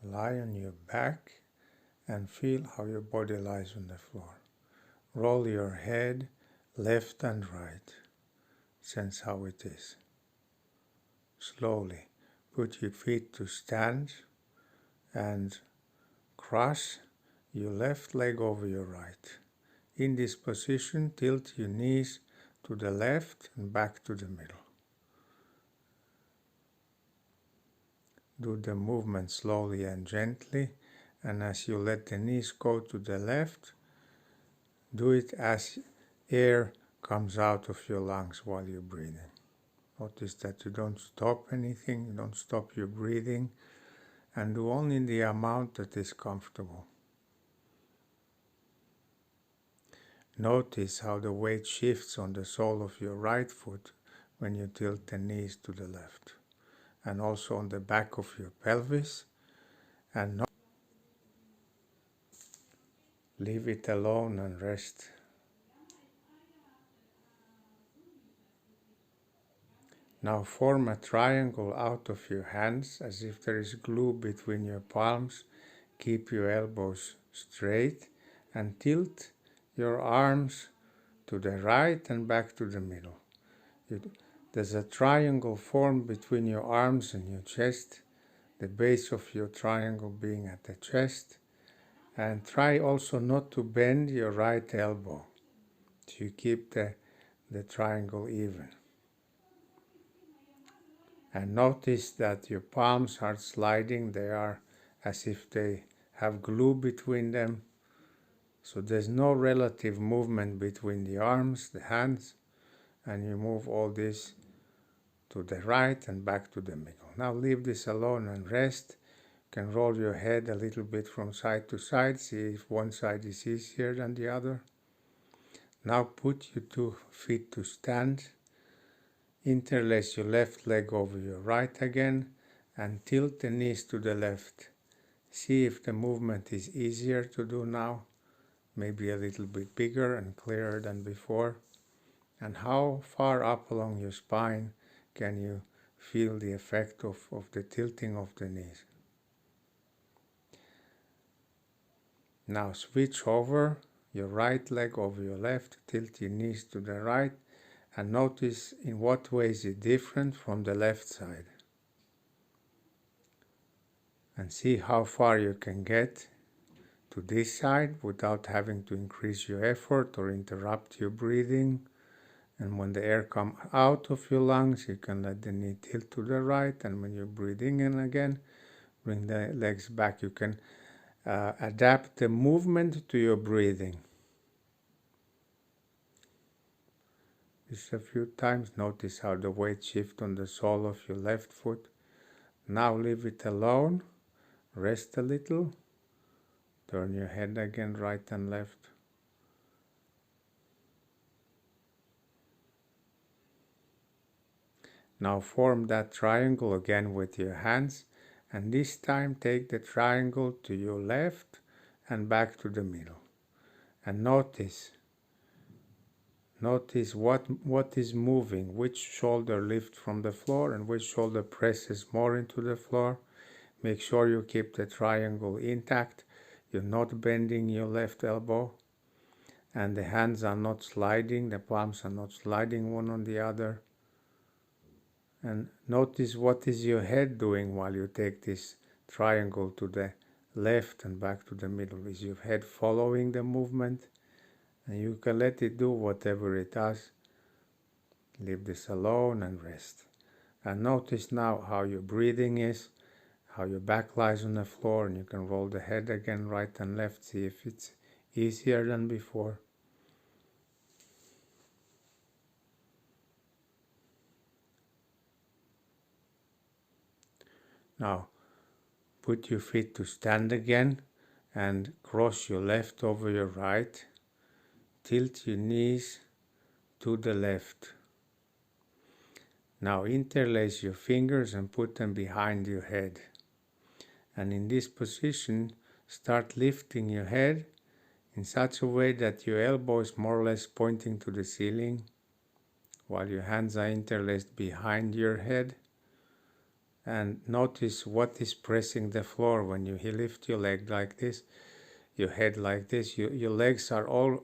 Lie on your back and feel how your body lies on the floor. Roll your head left and right. Sense how it is. Slowly put your feet to stand and cross your left leg over your right. In this position, tilt your knees to the left and back to the middle. Do the movement slowly and gently, and as you let the knees go to the left, do it as air comes out of your lungs while you're breathing. Notice that you don't stop anything, you don't stop your breathing, and do only the amount that is comfortable. Notice how the weight shifts on the sole of your right foot when you tilt the knees to the left, and also on the back of your pelvis, and leave it alone and rest. Now form a triangle out of your hands as if there is glue between your palms. Keep your elbows straight and tilt your arms to the right and back to the middle. There's a triangle formed between your arms and your chest, the base of your triangle being at the chest. And try also not to bend your right elbow, so you keep the triangle even. And notice that your palms are sliding, they are as if they have glue between them. So there's no relative movement between the arms, the hands, and you move all this to the right and back to the middle. Now leave this alone and rest. You can roll your head a little bit from side to side, see if one side is easier than the other. Now put your 2 feet to stand. Interlace your left leg over your right again and tilt the knees to the left. See if the movement is easier to do now, maybe a little bit bigger and clearer than before. And how far up along your spine can you feel the effect of the tilting of the knees. Now switch over your right leg over your left, tilt your knees to the right, and notice in what way is it different from the left side. And see how far you can get to this side without having to increase your effort or interrupt your breathing. And when the air comes out of your lungs, you can let the knee tilt to the right, and when you're breathing in again, bring the legs back. You can adapt the movement to your breathing. Just a few times, notice how the weight shifts on the sole of your left foot. Now leave it alone, rest a little, turn your head again right and left. Now form that triangle again with your hands, and this time take the triangle to your left and back to the middle. And notice what is moving, which shoulder lifts from the floor and which shoulder presses more into the floor. Make sure you keep the triangle intact. You're not bending your left elbow, and the hands are not sliding, the palms are not sliding one on the other. And notice what is your head doing while you take this triangle to the left and back to the middle. Is your head following the movement? And you can let it do whatever it does. Leave this alone and rest. And notice now how your breathing is, how your back lies on the floor, and you can roll the head again right and left. See if it's easier than before. Now, put your feet to stand again and cross your left over your right. Tilt your knees to the left. Now interlace your fingers and put them behind your head. And in this position, start lifting your head in such a way that your elbow is more or less pointing to the ceiling, while your hands are interlaced behind your head. and notice what is pressing the floor when you lift your leg like this, your head like this. Your legs are all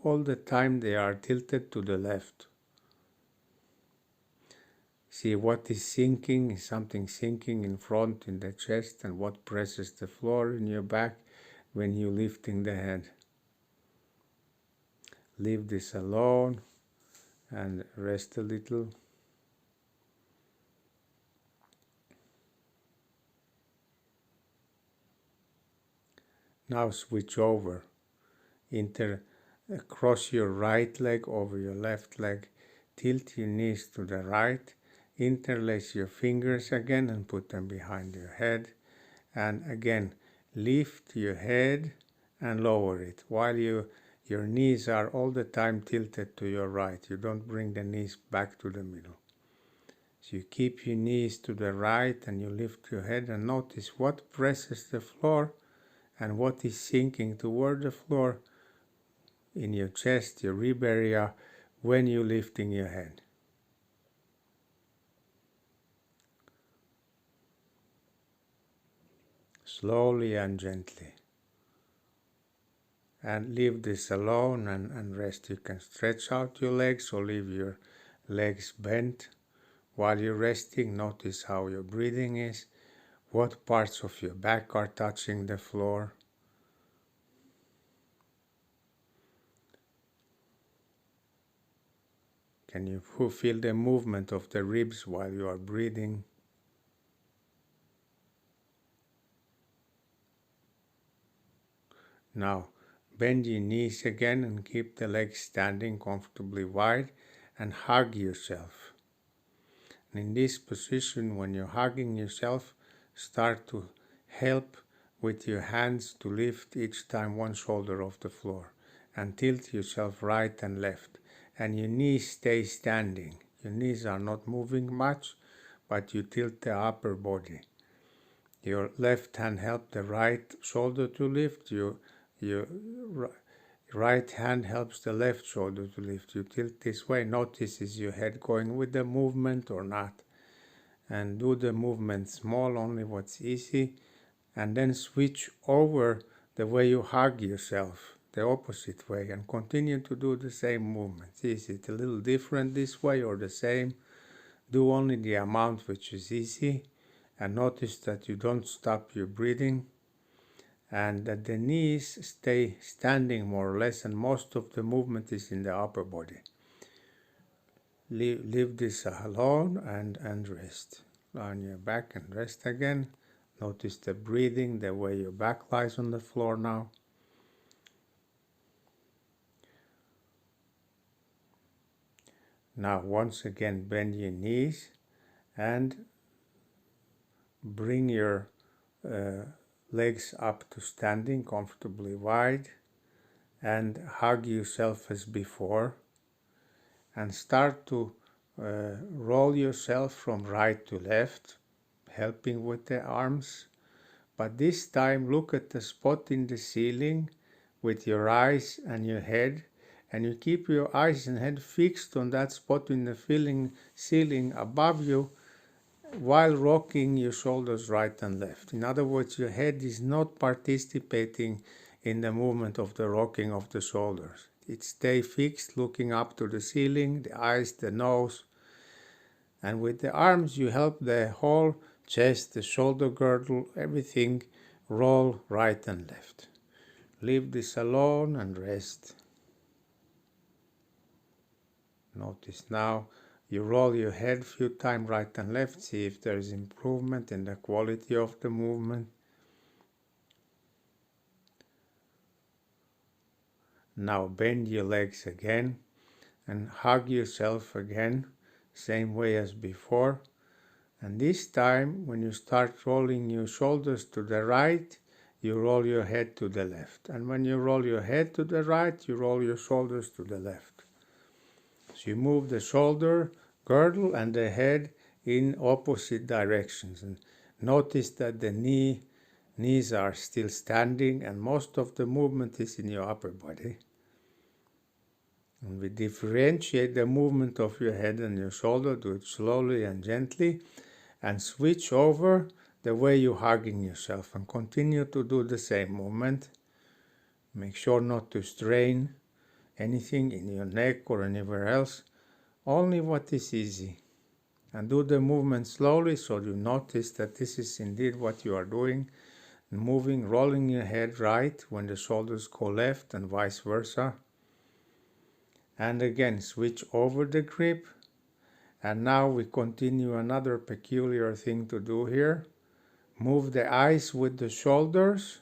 the time they are tilted to the left. See what is sinking, is something sinking in front in the chest, and what presses the floor in your back when you're lifting the head. Leave this alone and rest a little. Now switch over. Cross your right leg over your left leg. Tilt your knees to the right. Interlace your fingers again and put them behind your head. And again, lift your head and lower it while your knees are all the time tilted to your right. You don't bring the knees back to the middle. So you keep your knees to the right and you lift your head and notice what presses the floor and what is sinking toward the floor in your chest, your rib area, when you're lifting your head. Slowly and gently. And leave this alone and rest. You can stretch out your legs or leave your legs bent. While you're resting, notice how your breathing is, what parts of your back are touching the floor. Can you feel the movement of the ribs while you are breathing? Now, bend your knees again and keep the legs standing comfortably wide and hug yourself. And in this position, when you're hugging yourself, start to help with your hands to lift each time one shoulder off the floor and tilt yourself right and left. And your knees stay standing. Your knees are not moving much, but you tilt the upper body. Your left hand helps the right shoulder to lift. Your right hand helps the left shoulder to lift. You tilt this way. Notice, is your head going with the movement or not? And do the movement small, only what's easy. And then switch over the way you hug yourself, the opposite way, and continue to do the same movements. Is it a little different this way or the same? Do only the amount which is easy, and notice that you don't stop your breathing and that the knees stay standing more or less, and most of the movement is in the upper body. Leave this alone and rest. Lie on your back and rest again. Notice the breathing, the way your back lies on the floor now. Now once again bend your knees and bring your legs up to standing comfortably wide and hug yourself as before, and start to roll yourself from right to left, helping with the arms. But this time look at the spot in the ceiling with your eyes and your head, and you keep your eyes and head fixed on that spot in the ceiling above you while rocking your shoulders right and left. In other words, your head is not participating in the movement of the rocking of the shoulders. It stays fixed, looking up to the ceiling, the eyes, the nose. And with the arms, you help the whole chest, the shoulder girdle, everything roll right and left. Leave this alone and rest. Notice now you roll your head a few times right and left. See if there is improvement in the quality of the movement. Now bend your legs again and hug yourself again, same way as before. And this time, when you start rolling your shoulders to the right, you roll your head to the left. And when you roll your head to the right, you roll your shoulders to the left. So you move the shoulder girdle and the head in opposite directions. And notice that the knees are still standing and most of the movement is in your upper body. And we differentiate the movement of your head and your shoulder, do it slowly and gently. and switch over the way you're hugging yourself and continue to do the same movement. Make sure not to strain anything in your neck or anywhere else, only what is easy. And do the movement slowly so you notice that this is indeed what you are doing, moving, rolling your head right when the shoulders go left and vice versa. And again, switch over the grip. And now we continue another peculiar thing to do here. Move the eyes with the shoulders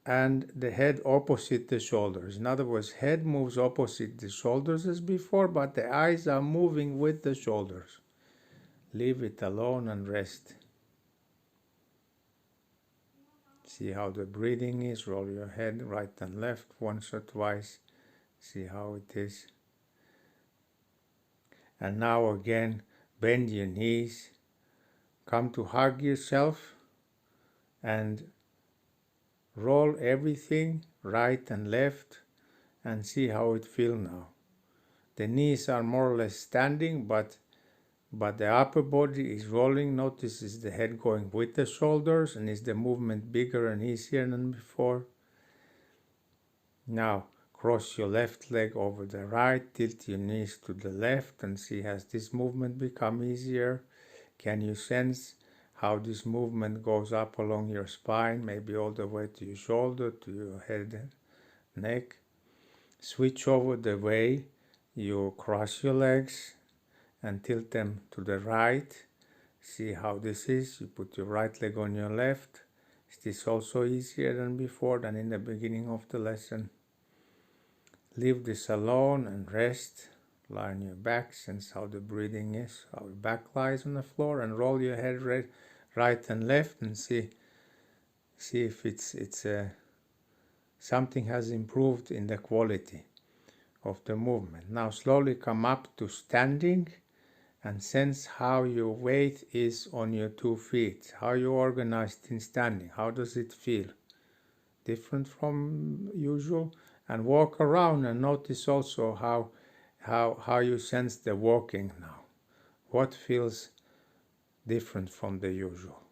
and the head opposite the shoulders. In other words, head moves opposite the shoulders as before, but the eyes are moving with the shoulders. Leave it alone and rest. See how the breathing is. Roll your head right and left once or twice. See how it is. And now again, bend your knees. Come to hug yourself and roll everything right and left and see how it feels now. The knees are more or less standing, but the upper body is rolling. Notice is the head going with the shoulders, and is the movement bigger and easier than before. Now cross your left leg over the right, tilt your knees to the left and see has this movement become easier. Can you sense how this movement goes up along your spine, maybe all the way to your shoulder, to your head and neck? Switch over the way you cross your legs and tilt them to the right. See how this is. You put your right leg on your left. Is this also easier than before, than in the beginning of the lesson? Leave this alone and rest. Lie on your back, sense how the breathing is, how your back lies on the floor, and roll your head right and left and see if it's something has improved in the quality of the movement. Now slowly come up to standing and sense how your weight is on your 2 feet, how you're organized in standing. How does it feel? Different from usual? And walk around and notice also how you sense the walking now. What feels different from the usual?